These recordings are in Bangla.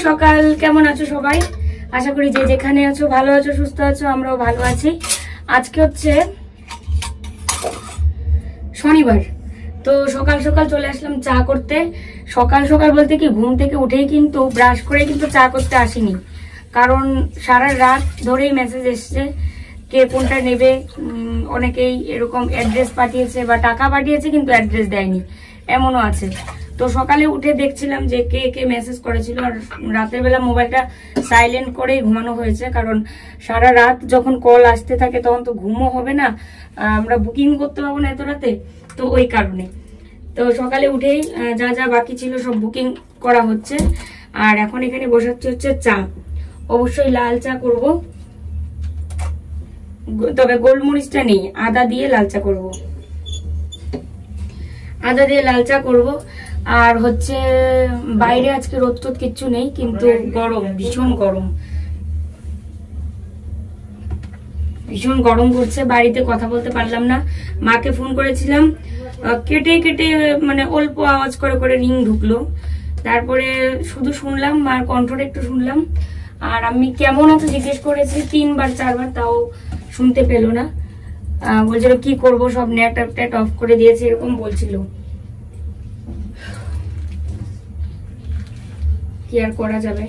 সকাল, কেমন আছো সবাই? আশা করি যে যেখানে আছো ভালো আছো, সুস্থ আছো। আমরাও ভালো আছি। আজকে হচ্ছে শনিবার, তো সকাল সকাল চলে আসলাম চা করতে। সকাল সকাল বলতে কি, ঘুম থেকে উঠেই কিন্তু ব্রাশ করে কিন্তু চা করতে আসিনি, কারণ সারা রাত ধরেই মেসেজ এসছে কে কোনটা নেবে। অনেকেই এরকম অ্যাড্রেস পাঠিয়েছে বা টাকা পাঠিয়েছে কিন্তু অ্যাড্রেস দেয়নি, এমনও আছে। তো সকালে উঠে দেখছিলাম যে কে কে মেসেজ করেছিল, আর রাতের বেলা মোবাইলটা সাইলেন্ট করেই ঘুমানো হয়েছে, কারণ সারা রাত যখন কল আসতে থাকে তখন তো ঘুমও হবে না, আমরা বুকিং করতে পারবো না এত রাতে, তো ওই কারণে। তো সকালে উঠেই যা যা বাকি ছিল সব বুকিং করা হচ্ছে। আর এখন এখানে বসাচ্ছি হচ্ছে চা, অবশ্যই লাল চা করব, তবে গোলমরিচটা নেই, আদা দিয়ে লাল চা করব, আদা দিয়ে লাল চা করব। আর হচ্ছে বাইরে আজকে রোদ টোদ কিচ্ছু নেই, কিন্তু গরম, ভীষণ গরম, ভীষণ গরম করছে। বাড়িতে কথা বলতে পারলাম না, মাকে ফোন করেছিলাম, কেটে কেটে মানে অল্প আওয়াজ করে করে রিং ঢুকলো, তারপরে শুধু শুনলাম, মার কণ্ঠটা একটু শুনলাম। আর আমি কেমন আছো জিজ্ঞেস করেছি 3বার 4বার, তাও শুনতে পেল না। বলছিল কি করব, সব নেট অফ করে দিয়েছে, এরকম বলছিল। কি আর করা যাবে।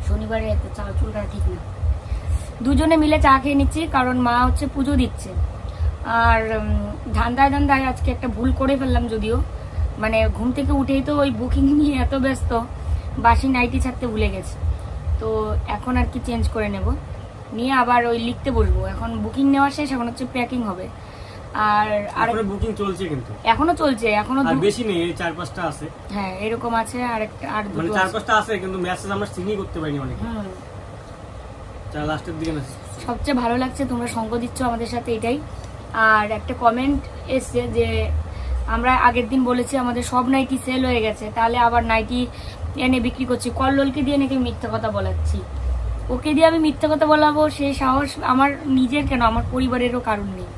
শনিবারে এত চা চুল কাটা ঠিক না। দুজনে মিলে চা খেয়ে নিচ্ছি, কারণ মা হচ্ছে পুজো দিচ্ছে। আর ধান্দায় আজকে একটা ভুল করে ফেললাম, যদিও মানে ঘুম থেকে উঠেই তো ওই বুকিং নিয়ে এত ব্যস্ত, বাসি নাইটি ছাড়তে ভুলে গেছে। তো এখন আর কি চেঞ্জ করে নেব, নিয়ে আবার ওই লিখতে বসবো। এখন বুকিং নেওয়া শেষ, এখন হচ্ছে প্যাকিং হবে। আর বুকিং চলছে, কিন্তু এখনো চলছে, এখনো বেশি নেই, 4-5টা আছে। হ্যাঁ এরকম আছে, আর একটা আর দুটো, মানে 4-5টা আছে, কিন্তু মেসেজ আমরা সিনই করতে পারিনি অনেক। লাস্টের দিকে মেসেজ। সবচেয়ে ভালো লাগছে তোমরা সঙ্গ দিচ্ছ আমাদের সাথে, এটাই। আর একটা কমেন্ট এসছে যে আমরা আগের দিন বলেছি আমাদের সব নাইটি সেল হয়ে গেছে, তাহলে আবার নাইটি এনে বিক্রি করছি। কল্লোলকে দিয়ে নাকি মিথ্যা কথা বলাচ্ছি। ওকে দিয়ে আমি মিথ্যা কথা বলাবো সেই সাহস আমার নিজের কেন, আমার পরিবারেরও কারণ নেই।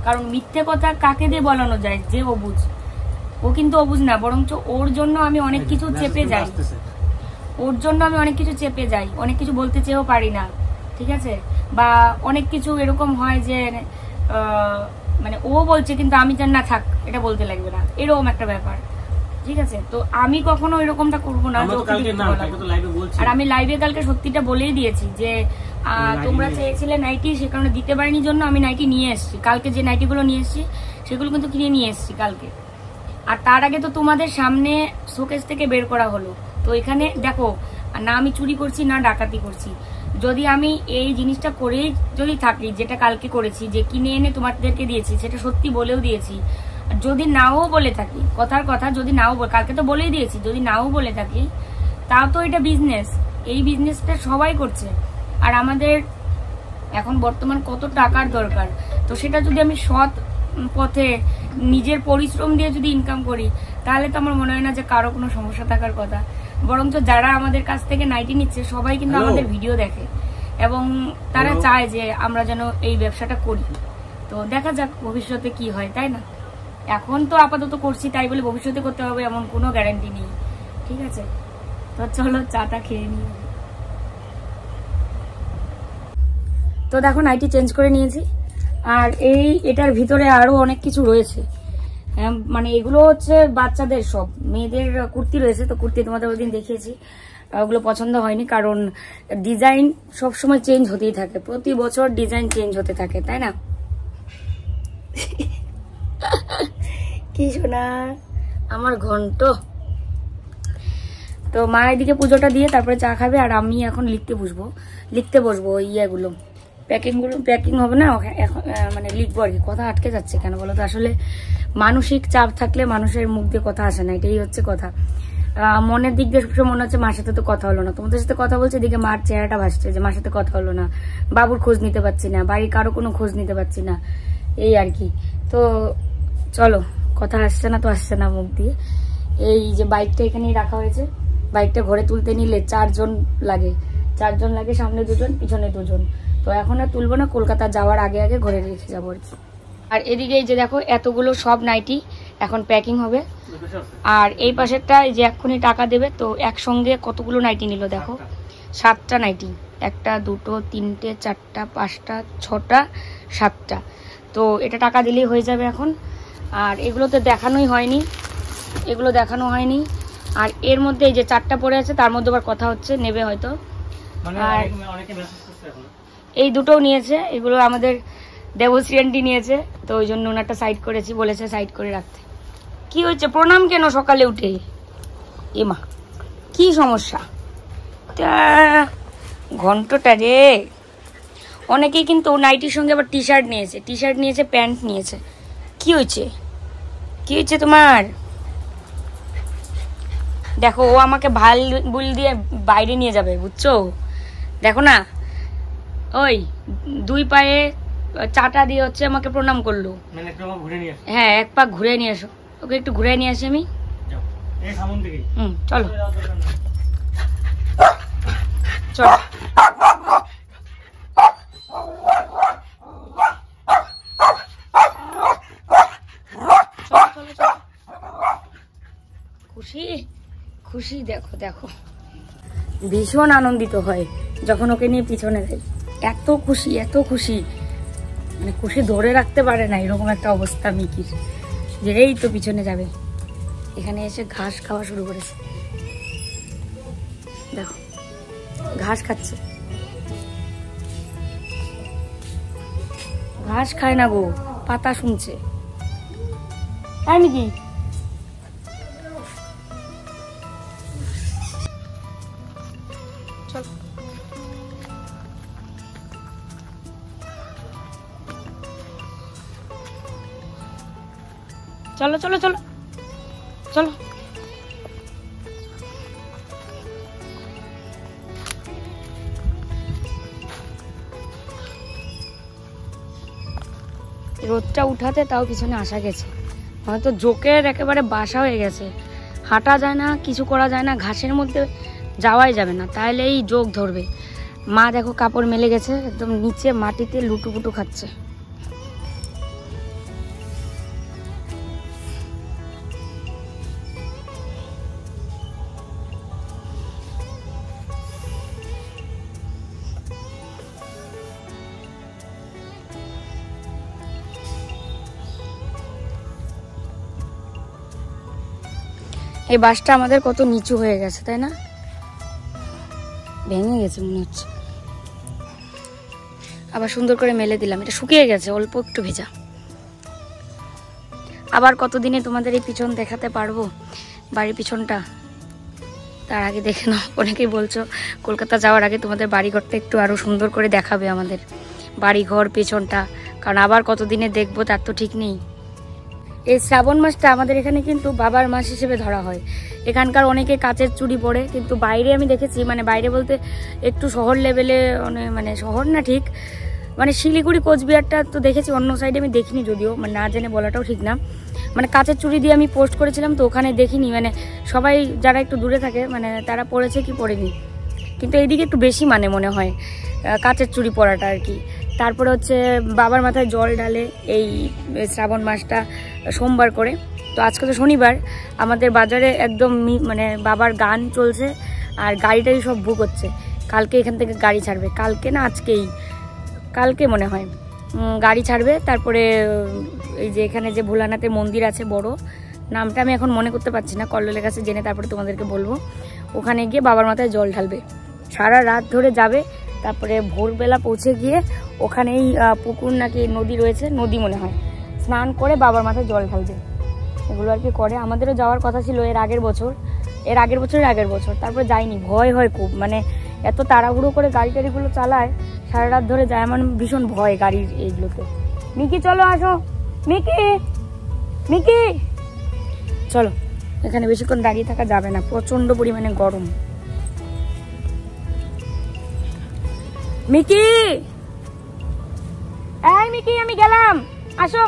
কারণ মিথ্যে কথা কাকে দিয়ে বলানো যায়, যে অবুঝ। ও কিন্তু অবুঝ না, বরঞ্চ ওর জন্য আমি অনেক কিছু চেপে যাই, ওর জন্য আমি অনেক কিছু চেপে যাই, অনেক কিছু বলতে চেয়েও পারি না, ঠিক আছে? বা অনেক কিছু এরকম হয় যে মানে ও বলছে কিন্তু আমি জানি না, থাক এটা বলতে লাগবে না, এরকম একটা ব্যাপার, ঠিক আছে? তো আমি কখনো এরকমটা করবো না। আর আমি লাইভে কালকে সত্যিটা বলেই দিয়েছি যে তোমরা চেয়েছিলে নাইটি, সে কারণে দিতে পারিনি জন্য আমি নাইটি নিয়ে এসেছি। কালকে যে নাইটিগুলো নিয়ে এসেছি সেগুলো কিন্তু কিনে নিয়ে এসেছি কালকে। আর তার আগে তো তোমাদের সামনে শোকেস থেকে বের করা হলো। তো এখানে দেখো, না আমি চুরি করছি না ডাকাতি করছি। যদি আমি এই জিনিসটা করেই যদি থাকি, যেটা কালকে করেছি, যে কিনে এনে তোমাদেরকে দিয়েছি, সেটা সত্যি বলেও দিয়েছি। যদি নাও বলে থাকি, কথার কথা, যদি নাও কালকে তো বলেই দিয়েছি, যদি নাও বলে থাকি, তাও তো এটা বিজনেস, এই বিজনেসটা সবাই করছে। আর আমাদের এখন বর্তমান কত টাকার দরকার, তো সেটা যদি আমি সৎ পথে নিজের পরিশ্রম দিয়ে যদি ইনকাম করি, তাহলে তো আমার মনে হয় না যে কারো কোনো সমস্যা থাকার কথা। বরঞ্চ যারা আমাদের কাছ থেকে নাইটি নিচ্ছে সবাই কিন্তু আমাদের ভিডিও দেখে, এবং তারা চায় যে আমরা যেন এই ব্যবসাটা করি। তো দেখা যাক ভবিষ্যতে কি হয়, তাই না? এখন তো আপাতত করছি, তাই বলে ভবিষ্যতে করতে হবে এমন কোনো গ্যারান্টি নেই, ঠিক আছে? তো চলো চাটা খেয়ে নিই। তো দেখো নাইটি চেঞ্জ করে নিয়েছি, আর এটার ভিতরে আরো অনেক কিছু রয়েছে। মানে এগুলো হচ্ছে বাচ্চাদের, সব মেয়েদের কুর্তি রয়েছে। তো কুর্তি তোমাদের ওইদিন দেখিয়েছি, ওগুলো পছন্দ হয়নি, কারণ ডিজাইন সবসময় চেঞ্জ হতেই থাকে, প্রতি বছর ডিজাইন চেঞ্জ হতে থাকে, তাই না? কি শোনা আমার ঘন্ট। তো মা এদিকে পুজোটা দিয়ে তারপরে চা খাবে, আর আমি এখন লিখতে বসবো ইয়েগুলো, প্যাকিং হবে না এখন, মানে লিখবো আর কি। কথা আটকে যাচ্ছে কেন বলো তো, আসলে মানসিক চাপ থাকলে মানুষের মুখ দিয়ে কথা আসে না, এটাই হচ্ছে কথা। মনের দিক দিয়ে সবসময় মনে হচ্ছে মার সাথে তো কথা হলো না, তোমাদের সাথে কথা বলছে, এদিকে মার চেহারাটা ভাসছে যে মার সাথে কথা হলো না, বাবুর খোঁজ নিতে পারছি না, বাড়ির কারো কোনো খোঁজ নিতে পারছি না, এই আর কি। তো চলো, কথা আসছে না তো আসছে না মুখ দিয়ে। এই যে বাইকটা এখানেই রাখা হয়েছে, বাইকটা ঘরে তুলতে নিলে 4 জন লাগে, সামনে 2 জন পিছনে 2 জন। তো এখন আর তুলবো না, কলকাতা যাওয়ার আগে আগে ঘরে রেখে যাবো আর কি। আর এদিকে এই যে দেখো এতগুলো সব নাইটি এখন প্যাকিং হবে। আর এই পাশেরটা এই যে এক্ষুনি টাকা দেবে, তো একসঙ্গে কতগুলো নাইটি নিল দেখো, 7টা নাইটি, 1 2 3 4 5 6 7টা। তো এটা টাকা দিলেই হয়ে যাবে এখন। আর এগুলো তো দেখানো হয়নি। আর এর মধ্যে এই যে 4টা পড়ে আছে, তার মধ্যে আবার কথা হচ্ছে নেবে হয়তো। আর এই দুটোও নিয়েছে, এগুলো আমাদের দেবশ্রী আন্টি নিয়েছে, তো ওই জন্য ওনারটা সাইড করেছি, বলেছে সাইড করে রাখতে। কি হয়েছে, প্রণাম কেন সকালে উঠে? এমা কি সমস্যা? ঘন্টটা রে, অনেকেই কিন্তু নাইটির সঙ্গে আবার টি শার্ট নিয়েছে, প্যান্ট নিয়েছে। কি হয়েছে তোমার? দেখো ও আমাকে ভাল বুল দিয়ে বাইরে নিয়ে যাবে, বুঝছো? দেখো না, ওই 2 পায়ে চাটা দিয়ে হচ্ছে আমাকে প্রণাম করলো। হ্যাঁ, 1 পাক ঘুরে নিয়ে এসো, ওকে একটু ঘুরে নিয়ে আসি আমি। চলো খুশি দেখো ভীষণ আনন্দিত হয় যখন ওকে নিয়ে পিছনে যাই। এত খুশি মানে খুশি ধরে রাখতে পারে না, এরকম একটা অবস্থা মিকির, যে এই তো পিছনে যাবে। এখানে এসে ঘাস খাওয়া শুরু করেছে, দেখো ঘাস খাচ্ছে। ঘাস খায় না গো, পাতা শুনছে, তাই নাকি? চলো চলো চলো চলো। রোদটা উঠাতে তাও পিছনে আসা গেছে, হয়তো জোকের একেবারে বাসা হয়ে গেছে, হাঁটা যায় না, কিছু করা যায় না, ঘাসের মধ্যে যাওয়াই যাবে না, তাহলে এই জোক ধরবে। মা দেখো কাপড় মেলে গেছে একদম নিচে মাটিতে লুটুপুটু খাচ্ছে। এই বাসটা আমাদের কত নিচু হয়ে গেছে, তাই না? ভেঙে গেছে মনে হচ্ছে। আবার সুন্দর করে মেলে দিলাম, এটা শুকিয়ে গেছে, অল্প একটু ভেজা। আবার কতদিনে তোমাদের এই পিছন দেখাতে পারবো, বাড়ির পিছনটা, তার আগে দেখে নাও। অনেকেই বলছো কলকাতা যাওয়ার আগে তোমাদের বাড়িঘরটা একটু আরো সুন্দর করে দেখাবে, আমাদের বাড়িঘর পেছনটা, কারণ আবার কতদিনে দেখবো তার তো ঠিক নেই। এই শ্রাবণ মাসটা আমাদের এখানে কিন্তু বাবার মাস হিসেবে ধরা হয়। এখানকার অনেকে কাচের চুড়ি পরে, কিন্তু বাইরে আমি দেখেছি, মানে বাইরে বলতে একটু শহর লেভেলে, মানে শহর না ঠিক, মানে শিলিগুড়ি কোচবিহারটা তো দেখেছি, অন্য সাইডে আমি দেখিনি, যদিও মানে না জেনে বলাটাও ঠিক না। মানে কাচের চুড়ি দিয়ে আমি পোস্ট করেছিলাম, তো ওখানে দেখিনি, মানে সবাই যারা একটু দূরে থাকে মানে তারা পরেছে কি পরেনি, কিন্তু এইদিকে একটু বেশি মানে মনে হয় কাচের চুড়ি পরাটা আর কি। তারপরে হচ্ছে বাবার মাথায় জল ঢালে এই শ্রাবণ মাসটা সোমবার করে। তো আজকে তো শনিবার, আমাদের বাজারে একদম মানে বাবার গান চলছে, আর গাড়িটাই সব বুক হচ্ছে। কালকে এখান থেকে গাড়ি ছাড়বে, কালকে না আজকেই, কালকে মনে হয় গাড়ি ছাড়বে। তারপরে এই যে এখানে যে ভোলানাথের মন্দির আছে বড়, নামটা আমি এখন মনে করতে পারছি না, কল্লোলের কাছে জেনে তারপরে তোমাদেরকে বলবো। ওখানে গিয়ে বাবার মাথায় জল ঢালবে, সারা রাত ধরে যাবে। তারপরে ভোরবেলা পৌঁছে গিয়ে ওখানেই পুকুর নাকি নদী রয়েছে, নদী মনে হয়, স্নান করে বাবার মাথায় জল ঢালবে। এগুলো আর কি করে। আমাদেরও যাওয়ার কথা ছিল এর আগের বছর, এর আগের বছর, তারপরে যাইনি, ভয় হয় খুব, মানে এত তাড়াহুড়ো করে গাড়ি টাড়িগুলো চালায়, সারা রাত ধরে যায়, আমার ভীষণ ভয় গাড়ির এইগুলোতে। মিকি চলো আসো, মিকি চলো, এখানে বেশিক্ষণ দাঁড়িয়ে থাকা যাবে না, প্রচন্ড পরিমাণে গরম। মিকি, এই মিকি আমি গেলাম, আসো।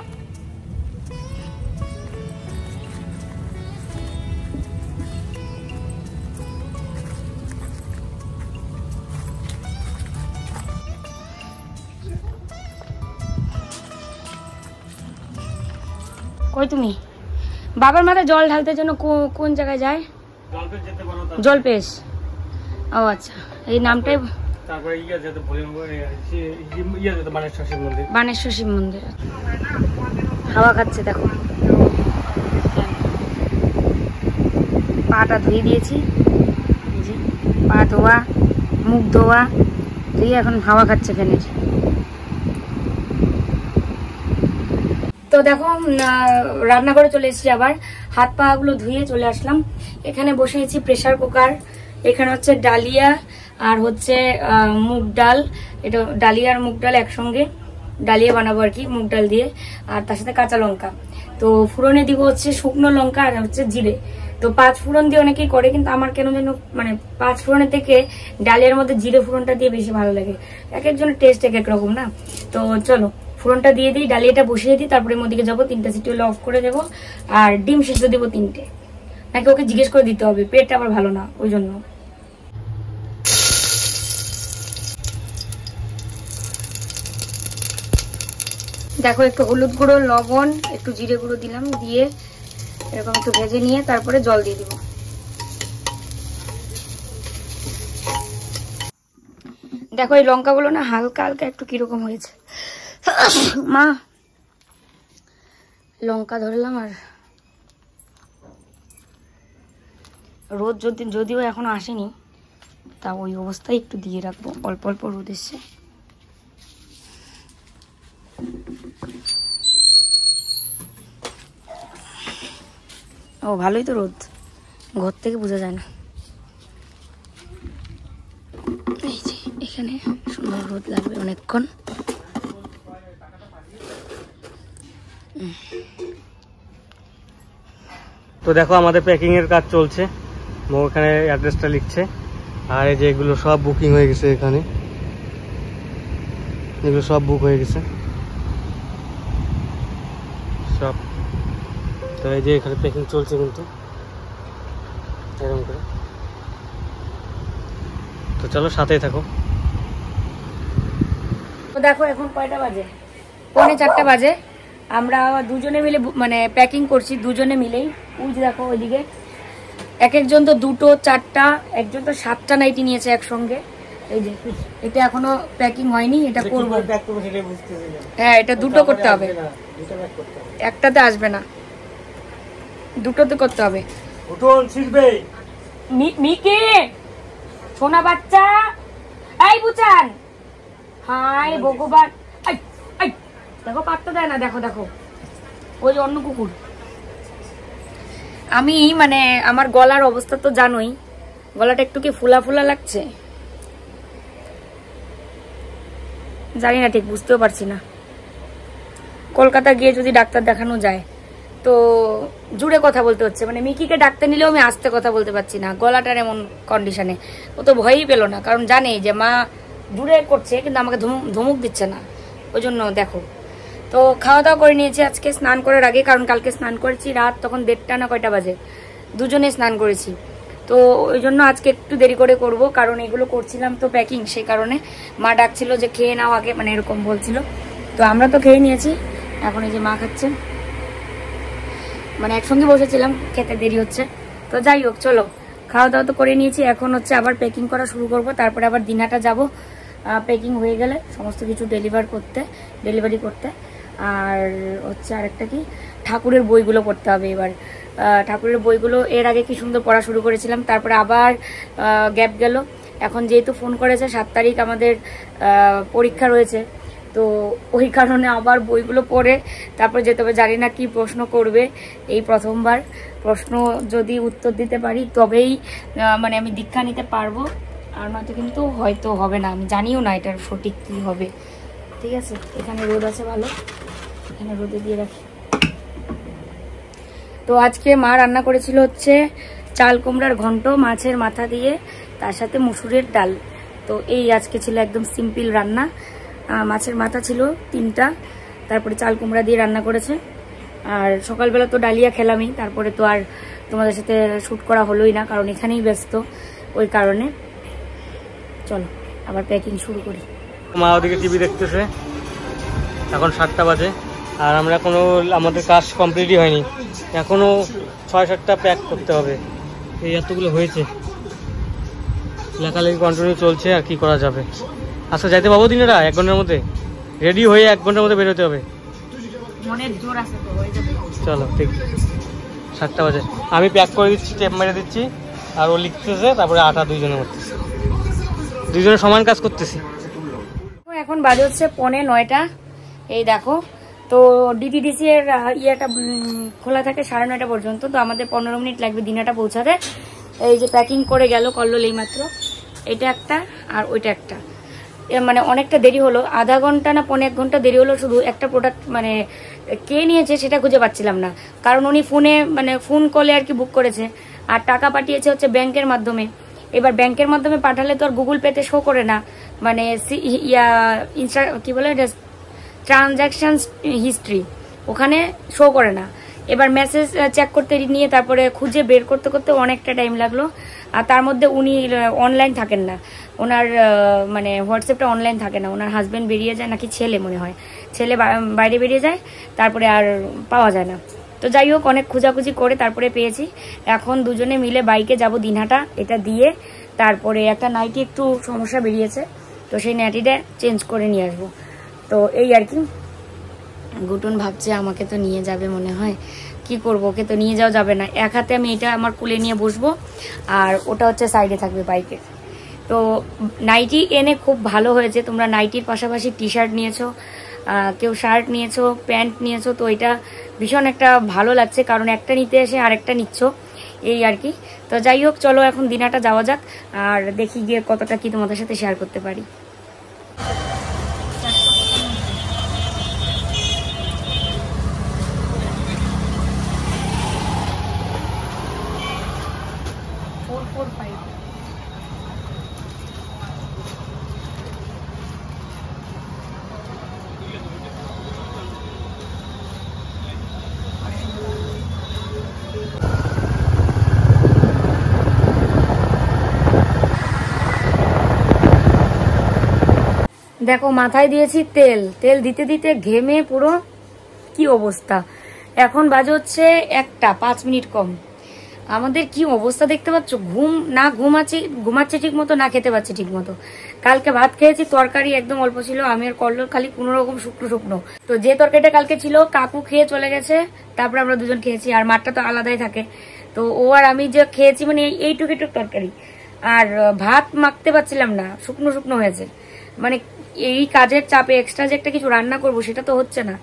কই তুমি? বাবার মাথায় জল ঢালতে জন্য কোন জায়গায় যায়? জলপেশ। ও আচ্ছা, এই নামটাই। তারপরে বানেশ্বর শিব মন্দির। হাওয়া খাচ্ছে দেখো, পাটা ধুয়ে দিয়েছি, পা ধোয়া, মুখ ধোয়া, ধুয়ে এখন হাওয়া খাচ্ছে ফ্যানের। তো দেখো রান্নাঘরে চলে এসেছি, আবার হাত পা গুলো ধুয়ে চলে আসলাম। এখানে বসিয়েছি প্রেসার কুকার, এখানে হচ্ছে ডালিয়া আর হচ্ছে মুগ ডাল, এটা ডালিয়া আর মুগ ডাল একসঙ্গে, ডালিয়া বানাবো আর কি মুগ ডাল দিয়ে, আর তার সাথে কাঁচা লঙ্কা। তো ফোড়নে দিব হচ্ছে শুকনো লঙ্কা আর হচ্ছে জিরে। তো 5 ফোড়ন দিয়ে অনেকেই করে, কিন্তু আমার কেন যেন মানে 5 ফোড়নের থেকে ডালিয়ার মধ্যে জিরে ফোড়নটা দিয়ে বেশি ভালো লাগে, এক একজনের টেস্ট এক এক রকম না। তো চলো ফোড়নটা দিয়ে দিই, ডালিয়াটা বসিয়ে দিই, তারপরে মধ্যে যাবো, 3টা সিটি হলে অফ করে দেবো, আর ডিম সিদ্ধ দেবো 3টে। নাকি ওকে জিজ্ঞেস করে দিতে হবে, পেটটা আবার ভালো না ওই জন্য। দেখো একটু হলুদ গুঁড়ো, লবণ, একটু জিরে গুঁড়ো দিলাম, দিয়ে এরকম একটু ভেজে নিয়ে তারপরে জল দিয়ে দিব। দেখো এই লঙ্কাগুলো না হালকা হালকা একটু কিরকম হয়েছে, মা লঙ্কা ধরলাম। আর রোদ যদিও এখনো আসেনি, তা ওই অবস্থায় একটু দিয়ে রাখবো, অল্প অল্প রোদ এসছে। ও ভালোই তো রোদ, ঘর থেকে বোঝা যায় না। এই যে এখানে সুন্দর রোদ লাগবে অনেকক্ষণ। তো দেখো আমাদের প্যাকিং এর কাজ চলছে, ওখানে অ্যাড্রেসটা লিখছে, আর এই যে এগুলো সব বুকিং হয়ে গেছে, এখানে এগুলো সব বুক হয়ে গেছে সব। তো এই যে এখানে প্যাকিং চলছে কিন্তু এরকম করে। তো চলো সাথেই থাকো। তো দেখো এখন কয়টা বাজে, 3:45 বাজে। আমরা দুজনে মিলে মানে প্যাকিং করছি, দুজনে মিলেই। ওই যে দেখো ওইদিকে এক একজন তো 2টো 4টা, একজন তো 7টা নাইটি নিয়েছে একসঙ্গে। এই যে এটা এখনো প্যাকিং হয়নি, এটা করবো। হ্যাঁ এটা 2টো করতে হবে, একটাতে আসবে না, 2টোতে করতে হবে। মিকি সোনা বাচ্চা, এই বুচান, হাই ভগবান, দেখো পাত্তা দেয় না, দেখো দেখো ওই অন্য কুকুর। আমি মানে আমার গলার অবস্থা তো জানোই, গলাটা একটু কি ফুলা ফুলা লাগছে, জানি না ঠিক, বুঝতেও পারছি না। কলকাতা গিয়ে যদি ডাক্তার দেখানো যায় তো জুড়ে কথা বলতে হচ্ছে, মানে মিকিকে ডাকতে নিলেও আমি আস্তে কথা বলতে পারছি না, গলাটার এমন কন্ডিশনে। ও তো ভয়ই পেল না, কারণ জানে যে মা জুড়ে করছে, কিন্তু আমাকে ধমক দিচ্ছে না, ওই জন্য দেখো। তো খাওয়া দাওয়া করে নিয়েছি আজকে স্নান করার আগে, কারণ কালকে স্নান করেছি রাত তখন 1:30 না কয়টা বাজে, দুজনে স্নান করেছি। তো ওই জন্য আজকে একটু দেরি করে করব, কারণ এগুলো করছিলাম তো প্যাকিং, সেই কারণে মা ডাকছিল যে খেয়ে নাও আগে, মানে এরকম বলছিল। তো আমরা তো খেয়ে নিয়েছি, এখন এই যে মা খাচ্ছে, মানে একসঙ্গে বসেছিলাম, খেতে দেরি হচ্ছে। তো যাই হোক চলো খাওয়া দাওয়া তো করে নিয়েছি, এখন হচ্ছে আবার প্যাকিং করা শুরু করব, তারপরে আবার দিনহাটা যাব প্যাকিং হয়ে গেলে সমস্ত কিছু ডেলিভারি করতে। আর হচ্ছে আরেকটা কি, ঠাকুরের বইগুলো পড়তে হবে এবার। ঠাকুরের বইগুলো এর আগে কি সুন্দর পড়া শুরু করেছিলাম, তারপরে আবার গ্যাপ গেল। এখন যেহেতু ফোন করেছে 7 তারিখ আমাদের পরীক্ষা রয়েছে, তো ওই কারণে আবার বইগুলো পড়ে তারপরে যেতে হবে। জানি না কি প্রশ্ন করবে, এই প্রথমবার প্রশ্ন যদি উত্তর দিতে পারি তবেই মানে আমি দীক্ষা নিতে পারবো, আর নয়তো কিন্তু হয়তো হবে না। আমি জানিও না এটার সঠিক কী হবে। ঠিক আছে, এখানে রোদ আছে ভালো, এখানে রোদে দিয়ে রাখি। তো আজকে মা রান্না করেছিল হচ্ছে চাল কুমড়ার ঘন্ট মাছের মাথা দিয়ে, তার সাথে মুসুরের ডাল। তো এই আজকে ছিল একদম সিম্পল রান্না। মাছের মাথা ছিল 3টা, তারপরে চাল কুমড়া দিয়ে রান্না করেছে। আর সকালবেলা তো ডালিয়া খেলামই, তারপরে তো আর তোমাদের সাথে শ্যুট করা হলোই না, কারণ এখানেই ব্যস্ত। ওই কারণে চলো আবার প্যাকিং শুরু করি। মা ওদিকে টিভি দেখতেছে, এখন 7টা বাজে, আর আমরা এখনো আমাদের কাজ কমপ্লিটই হয়নি, এখনো 6-7টা প্যাক করতে হবে। এই এতগুলো হয়েছে, লেখালেখি কন্টিনিউ চলছে, আর কি করা যাবে। আচ্ছা যাইতে পাবো দিনেরা 1 ঘন্টার মধ্যে রেডি হয়ে 1 ঘন্টার মধ্যে বেরোতে হবে। মনের জোর আছে তো, হয়ে যাবে। চলো ঠিক 7টা বাজে, আমি প্যাক করে দিচ্ছি, টেপ মেরে দিচ্ছি, আর ও লিখতেছে, তারপরে আটা দুইজনে করতেছি, দুইজনে সমান কাজ করতেছি। এখন বাজে হচ্ছে 8:45। এই দেখো, তো ডিটিডিসি এর ইয়েটা খোলা থাকে 9:30 পর্যন্ত। তো আমাদের 15 মিনিট লাগবে দিনাটা পৌঁছাতে। এই যে প্যাকিং করে গেল কল্লোল এই মাত্র, এটা একটা আর ওইটা একটা, মানে অনেকটা দেরি হলো, আধা ঘন্টা না 1.5 ঘন্টা দেরি হলো। শুধু একটা প্রোডাক্ট মানে কে নিয়েছে সেটা খুঁজে পাচ্ছিলাম না, কারণ উনি ফোনে মানে ফোন কলে আর কি বুক করেছে, আর টাকা পাঠিয়েছে হচ্ছে ব্যাংকের মাধ্যমে। এবার ব্যাংকের মাধ্যমে পাঠালে তো আর গুগল পেতে শো করে না, মানে কি বলে ট্রানজ্যাকশন হিস্ট্রি ওখানে শো করে না। এবার মেসেজ চেক করতে নিয়ে তারপরে খুঁজে বের করতে করতে অনেকটা টাইম লাগলো। আর তার মধ্যে উনি অনলাইন থাকেন না, ওনার মানে হোয়াটসঅ্যাপটা অনলাইন থাকে না, ওনার হাজব্যান্ড বেরিয়ে যায়, নাকি ছেলে মনে হয়, ছেলে বাইরে বেরিয়ে যায়, তারপরে আর পাওয়া যায় না। তো যাই হোক, অনেক খোঁজাখুঁজি করে তারপরে পেয়েছি। এখন দুজনে মিলে বাইকে যাব দিনহাটা, এটা দিয়ে তারপরে একটা নাইটি একটু সমস্যা বেরিয়েছে, তো সেই নাইটিটা চেঞ্জ করে নিয়ে আসবো। তো এই আর কি। গুটন ভাবছে আমাকে তো নিয়ে যাবে মনে হয়, কি করব, ওকে তো নিয়ে যাওয়া যাবে না। এক হাতে আমি এটা আমার কুলে নিয়ে বসবো, আর ওটা হচ্ছে সাইডে থাকবে বাইকে। তো নাইটি এনে খুব ভালো হয়েছে, তোমরা নাইটির পাশাপাশি টি শার্ট নিয়েছো, কেউ শার্ট নিয়েছো, প্যান্ট নিয়েছো, তো এটা ভীষণ একটা ভালো লাগছে, কারণ একটা নিতে এসে আরেকটা নিচ্ছ, এই আর কি। তো যাই হোক, চলো এখন দিনাটা যাওয়া যাক, আর দেখি গিয়ে কতটা কি তোমাদের সাথে শেয়ার করতে পারি। দেখো মাথায় দিয়েছি তেল, তেল দিতে দিতে ঘেমে পুরো কি অবস্থা। এখন বাজে হচ্ছে 1টা 5 মিনিট কম। আমাদের কি অবস্থা দেখতে পাচ্ছ, ঘুমাচ্ছে ঠিক মতো, না খেতে পাচ্ছি ঠিক মতো। কালকে ভাত খেয়েছি, তরকারি একদম অল্প ছিল, আমি আর কল্লোল খালি কোনো রকম শুকনো শুকনো। তো যে তরকারিটা কালকে ছিল কাকু খেয়ে চলে গেছে, তারপরে আমরা দুজন খেয়েছি, আর মাঠটা তো আলাদাই থাকে। তো ও আর আমি যে খেয়েছি মানে এইটুক তরকারি, আর ভাত মাখতে পারছিলাম না, শুকনো শুকনো হয়েছে। মানে এই কাজের চাপে এক্সট্রা যে একটা কিছু রান্না করবো সেটা তো হচ্ছে না,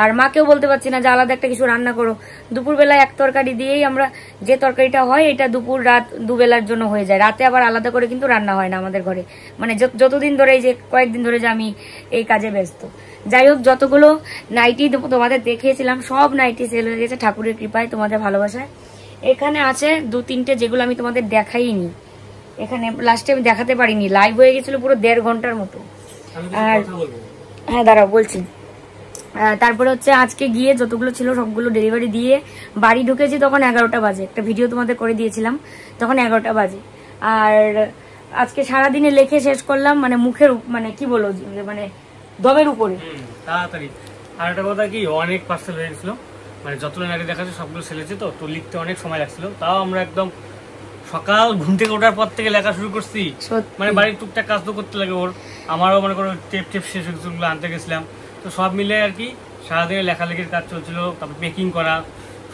আর মাকেও বলতে পারছি না যে আলাদা একটা কিছু রান্না করো। দুপুরবেলা এক তরকারি দিয়েই আমরা, যে তরকারিটা হয় এটা দুপুর রাত দুবেলার জন্য হয়ে যায়, রাতে আবার আলাদা করে কিন্তু রান্না হয় না আমাদের ঘরে, মানে যতদিন ধরে, এই যে কয়েকদিন ধরে যে আমি এই কাজে ব্যস্ত। যাই হোক, যতগুলো নাইটি তোমাদের দেখিয়েছিলাম সব নাইটি সেল হয়ে গেছে ঠাকুরের কৃপায়, তোমাদের ভালোবাসায়। এখানে আছে 2-3টে যেগুলো আমি তোমাদের দেখাইনি, এখানে লাস্টে আমি দেখাতে পারিনি, লাইভ হয়ে গেছিল পুরো 1.5 ঘন্টার মতো। আর হ্যাঁ দাঁড়াও বলছি। তারপরে হচ্ছে আজকে গিয়ে যতগুলো ছিল সবগুলো ডেলিভারি দিয়ে বাড়ি ঢুকেছি, তখন 11টা বাজে। একটা ভিডিও তোমাদের করে দিয়েছিলাম, তখন 11টা বাজে। আর আজকে সারাদিনে লেখে শেষ করলাম, মানে মুখের মানে কি বলবো, মানে দমের উপরে তাড়াতাড়ি। আর একটা কথা কি, অনেক পার্সেল হয়ে গেছিল, মানে যতগুলো নারী দেখাচ্ছে সবগুলো সেলেছে, তো লিখতে অনেক সময় লাগছিল। তাও আমরা একদম সকাল ঘুম থেকে ওঠার পর থেকে লেখা শুরু করছি, মানে বাড়ির টুকটাক কাজ তো করতে লাগে ওর, আমারও মনে করো টেপ শেষ হয়েছিল, আনতে গেছিলাম। তো সব মিলে আর কি সারাদিনে লেখালেখির কাজ চলছিল, তারপর পেকিং করা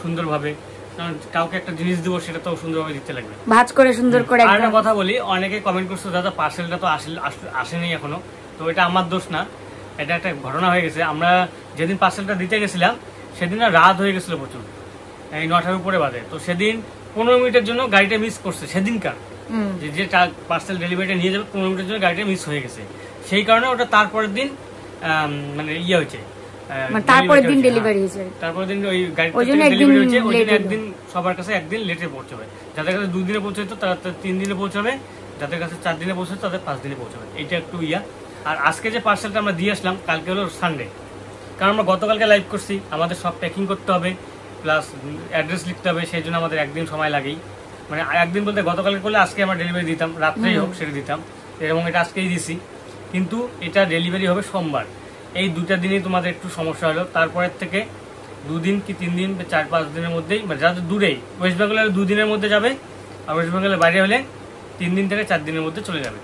সুন্দরভাবে, কারণ কাউকে একটা জিনিস দেবো সেটা তো সুন্দরভাবে দিতে লাগবে, ভাঁজ করে সুন্দর করে। আর একটা কথা বলি, অনেকে কমেন্ট করছো দাদা পার্সেলটা তো আসেনি এখনো, তো এটা আমার দোষ না, এটা একটা ঘটনা হয়ে গেছে। আমরা যেদিন পার্সেলটা দিতে গেছিলাম সেদিন রাত হয়ে গেছিল প্রচুর, এই 9টার উপরে বাজে। তো সেদিন 15 মিনিটের জন্য গাড়িটা মিস করছে, সেদিনকার যে পার্সেল ডেলিভারিটা নিয়ে যাবে 15 মিনিটের জন্য গাড়িটা মিস হয়ে গেছে। সেই কারণে ওটা তারপরের দিন মানে ইয়ে হয়েছে, তারপরের দিন ডেলিভারি হয়েছে, তারপরের দিন ওই গাড়িটা ডেলিভারি হয়েছে। ওই দিন একদিন সবার কাছে একদিন লেটে পৌঁছবে, যাদের কাছে 2 দিনে পৌঁছাতো তারা 3 দিনে পৌঁছাবে, যাদের কাছে 4 দিনে পৌঁছাতো তাদের 5 দিনে পৌঁছাবে। এইটা একটু ইয়া। আর আজকে যে পার্সেলটা আমরা দিয়ে আসলাম, কালকে হলো সানডে, কারণ আমরা গতকালকে লাইভ করছি, আমাদের সব প্যাকিং করতে হবে প্লাস অ্যাড্রেস লিখতে হবে, সেই জন্য আমাদের একদিন সময় লাগেই। মানে একদিন বলতে গতকালকে করলে আজকে আমরা ডেলিভারি দিতাম, রাত্রেই হোক সেটা দিতাম, এবং এটা আজকেই দিছি। কিন্তু এটা ডেলিভারি হবে সোমবার। এই 2টা দিনই তোমাদের একটু সমস্যা হলো। তারপরের থেকে 2 দিন কি 3 দিন 4-5 দিনের মধ্যেই, মানে যাদের দূরেই, ওয়েস্ট বেঙ্গলের 2 দিনের মধ্যে যাবে, আর ওয়েস্ট বেঙ্গলের বাইরে হলে 3 দিন থেকে 4 দিনের মধ্যে চলে যাবে।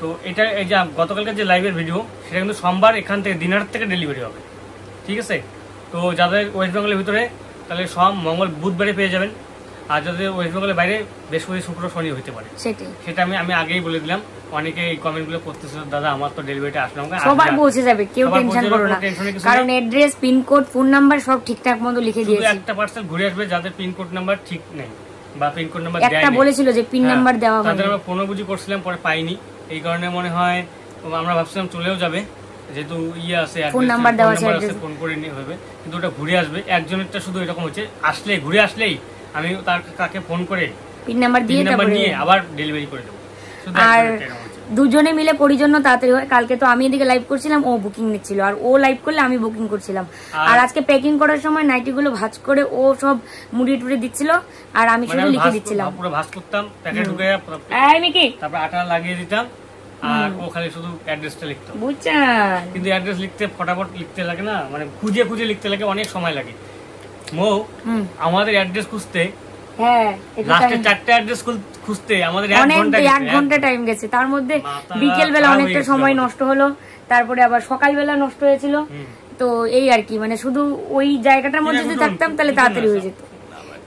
তো এটা এই যে গতকালকে যে লাইভের ভিডিও, সেটা কিন্তু সোমবার এখান থেকে দিনহাটা থেকে ডেলিভারি হবে, ঠিক আছে? তো যাদের ওয়েস্ট বেঙ্গলের ভিতরে তাহলে সোম মঙ্গল বুধবারে পেয়ে যাবেন, আর যাদের ওয়েস্ট বেঙ্গলের বাইরে বৃহস্পতি শুক্র শনি হতে পারে। সেটা আমি আগেই বলে দিলাম। অনেকে এই কমেন্ট গুলো করতেছিল, দাদা আমার তো ডেলিভারিটা আসলো, সবার পৌঁছে যাবে, কেউ টেনশন করো না, কারণ address, pin code, phone number সব ঠিকঠাক মতো লিখে দিয়েছি। একটা পার্সেল ঘুরে আসবে যাদের পিন কোড নাম্বার ঠিক নেই বা পিন কোড নাম্বার একটা বলেছিল যে পিন নাম্বার দেওয়া হবে, তাদের আমরা পুনর্বুঝি করছিলাম, পরে পাইনি। এই কারণে মনে হয় আমরা ভাবছিলাম চলেও যাবে, যেহেতু ইয়ে আছে, ফোন নাম্বার দেওয়া আছে, ফোন করে নিয়ে হবে, কিন্তু ওটা ঘুরে আসবে। একজনেরটা শুধু এরকম হচ্ছে, আসলে ঘুরে আসলেই আমি তার কাকে ফোন করে পিন নাম্বার দিয়ে আবার ডেলিভারি করে দেবো। আর দুজনে মিলে পরিজন্য তাড়াতাড়ি হয়। কালকে তো আমি এদিকে লাইভ করছিলাম, ও বুকিং নিচ্ছিল, আর ও লাইভ করলে আমি বুকিং করছিলাম। আর আজকে প্যাকিং করার সময় নাইটি গুলো ভাঁজ করে ও সব মুড়ি টুড়ি দিচ্ছিল, আর আমি শুধু লিখে দিচ্ছিলাম। পুরো ভাঁজ করতাম, প্যাকেট ঢুকে তারপর আটা লাগিয়ে দিতাম, আর ও খালি শুধু অ্যাড্রেসটা লিখতো, বুঝছেন? কিন্তু অ্যাড্রেস লিখতে ফটাফট লিখতে লাগে না, মানে খুঁজে খুঁজে লিখতে লাগে, অনেক সময় লাগে। মো আমাদের অ্যাড্রেস খুঁজতে, হ্যাঁ লাস্টে 4টা অ্যাড্রেস খুঁজতে আমাদের 1 ঘন্টা টাইম গেছে। তার মধ্যে বিকেল বেলা অনেকটা সময় নষ্ট হলো, তারপরে আবার সকালবেলা নষ্ট হয়েছিল। তো এই আর কি, মানে শুধু ওই জায়গাটার মধ্যে যদি থাকতাম তাহলে তাড়াতাড়ি হয়ে যেত।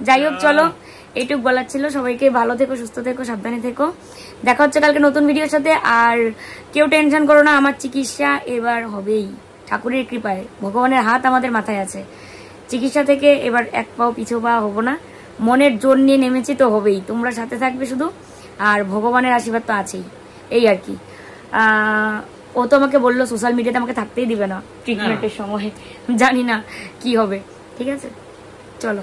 যাই হোক, চলো এইটুকু বলার ছিল। সবাইকে ভালো থেকো, সুস্থ থেকো, সাবধানে থেকো। দেখা হচ্ছে কালকে নতুন ভিডিওর সাথে। আর কেউ টেনশন করো না, আমার চিকিৎসা এবার হবেই, ঠাকুরের কৃপায়, ভগবানের হাত আমাদের মাথায় আছে। চিকিৎসা থেকে এবার এক পাও পিছু পা হবো না, মনের জোর নিয়ে নেমেছি তো হবেই। তোমরা সাথে থাকবে শুধু, আর ভগবানের আশীর্বাদ তো আছেই, এই আর কি। ও তো আমাকে বললো সোশ্যাল মিডিয়াতে আমাকে থাকতেই দিবে না ট্রিটমেন্টের সময়, জানি না কি হবে। ঠিক আছে, চলো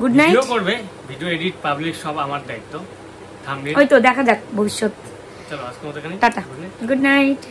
গুড নাইট। ভিডিও করবে, ভিডিও এডিট পাবলিশ সব আমার দায়িত্ব, ওই তো দেখা যাক ভবিষ্যৎ। চলো আজকে মতো এখানে টাটা, গুড নাইট।